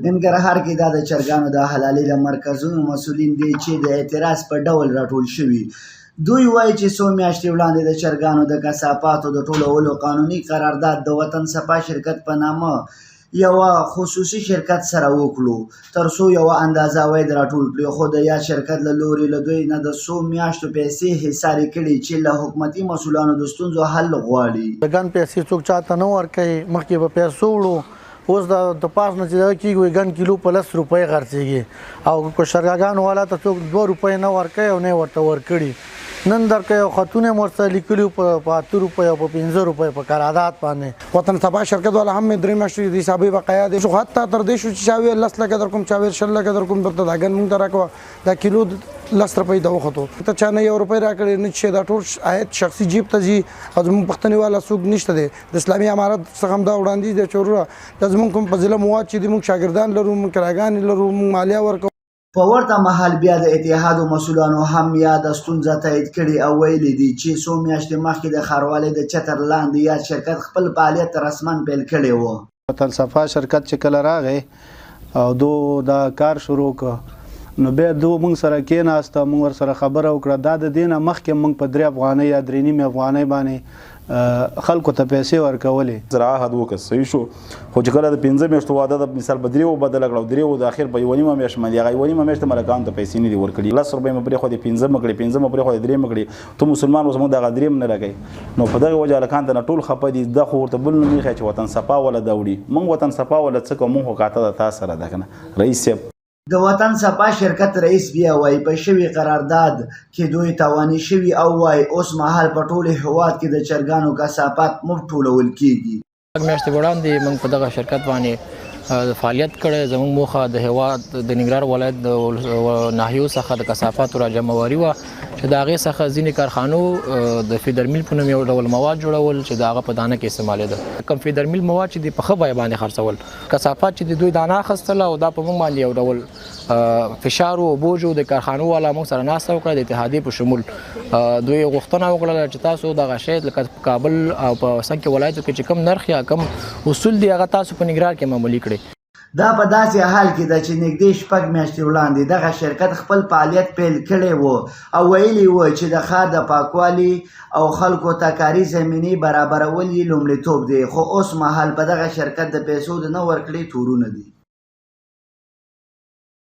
ننګرهار کې دا د چرګانو د حلالۍ د مرکزونو مسؤلین دي چې د اعتراض په ډول راټول شوي. دوی وایي چې څو میاشتې وړاندې د چرګانو د کثافاتو د ټولولو قانوني قرارداد د وطن صفا شرکت په نامه یوه خصوصي شرکت سره وکړو تر څو یوه اندازه عواید راټول کړي، خو د یاد شرکت له لوري له دوی نه د څو میاشتو پیسې حصارې کړي چې له حکومتي مسؤلانو د ستونزو حل غواړي. د ګن پیسې څوک چاته نه ورکوي، مخکې به پیسو وړو، اوس د پاس نه چې دغه کېږي ګن کیلو په 10 روپۍ خرڅېږي او که شرګاګانو والا ته څوک 2 روپۍ نه ورکوي او نه ورته ورکړي. نن درکوي او خطونه هم ورسره لیکلي په 8 روپۍ او په 15 روپۍ په قرارداد باندې. وطن صفا شرکت والا هم درې میاشتې د حسابي بقایا دي، حتی تر دې شو چې چاوي 10 لکه در کوم چاوي 20 لکه در کوم درته دا ګن مونږ ته راکوه دا کیلو 10 روپۍ ته وخته ته چا نه 1 روپۍ راکړې نه چې دا ټول عاید شخصي جیب ته ځي او زموږ پښتني والا څوک نشته دی. د اسلامي امارت څخه هم دا وړاندیز دی چې وروره دا زموږ کوم فضیله مواد چې دي موږ شاګردان لرو، موږ کراګانې لرو، موږ مالیه ورکوو. په ورته مهال بیا د اتحادو مسؤلانو هم یاده ستونزه تایید کړې او ویلي دي چې څو میاشتې مخکې د ښاروالۍ د چتر لاندې یاد شرکت خپل فعالیت رسما پیل کړی و. وطن صفا شرکت چې کله راغی او دو دا کار شروع کړ نو بیا دو موږ سره کېناسته، موږ ورسره خبره وکړه. دا د دې نه مخکې موږ په 3 افغانۍ یا 3.5 افغانۍ باندې خلکو ته پیسې ورکولې. زراعه عهد وکړ صحیح شو، خو چې کله د 15 میاشتو واده د مثال په 3 بدله کړه او 3 د اخر په 1.5 میاشت باندې هغه 1.5 میاشت ملکانو ته پیسې نه دي ورکړي. 10 روپۍ مې پرېښودې 15 مې کړې، 15 مې پرېښودې 3 مې کړې. ته مسلمان اوس موږ دغه 3 نه راکوي نو په دغه وجه هلکان ته نه ټول خفه دي. دا خو ورته بل نه میښی چې وطن صفا ولا دا وړي. موږ وطن صفا ولا څه کوو، موږ خو کاته د تا سره ده که نه رئیس صاحب. د وطن صفا شرکت رئیس بیا وایي په شوي قرارداد کې دوی تاواني شوي او وایي اوس مهال په ټول هېواد کې د چرګانو کثافات موږ ټولول کېږي. میاشتې وړاندې موږ په دغه شرکت باندې فعالیت کړی. زموږ موخه د هېواد د ننګرهار ولایت د ناحیو څخه د کثافاتو راجمعواري وه چې د هغې څخه ځینې کارخانو د فیدر میل په نوم یو ډول مواد جوړول چې د هغه په دانه کې استعمالېده. کوم فیدر میل مواد چې د په ښه بیه باندې خرڅول، کثافات چې د دوی دانه اخیستله او دا په موږ باندې یو ډول فشار و بوج د کارخانو والا موږ سره ناسته وکړه د اتحادیې په شمول. دوی غوښتنه وکړله چې تاسو دغه شی لکه په کابل او په څنګ کې ولایتو کې چې کم نرخ یا کم اصول دي هغه تاسو په ننګرهار کې معمولي کړئ. دا په داسې حال کې ده چې نږدې 6 میاشتې وړاندې دغه شرکت خپل فعالیت پیل کړی و او ویلي و چې د ښار د پاکوالي او خلکو ته کاري زمینې برابرول یې لومړیتوب دی، خو اوس مهال په دغه شرکت د پیسو د نه ورکړې تورونه دي.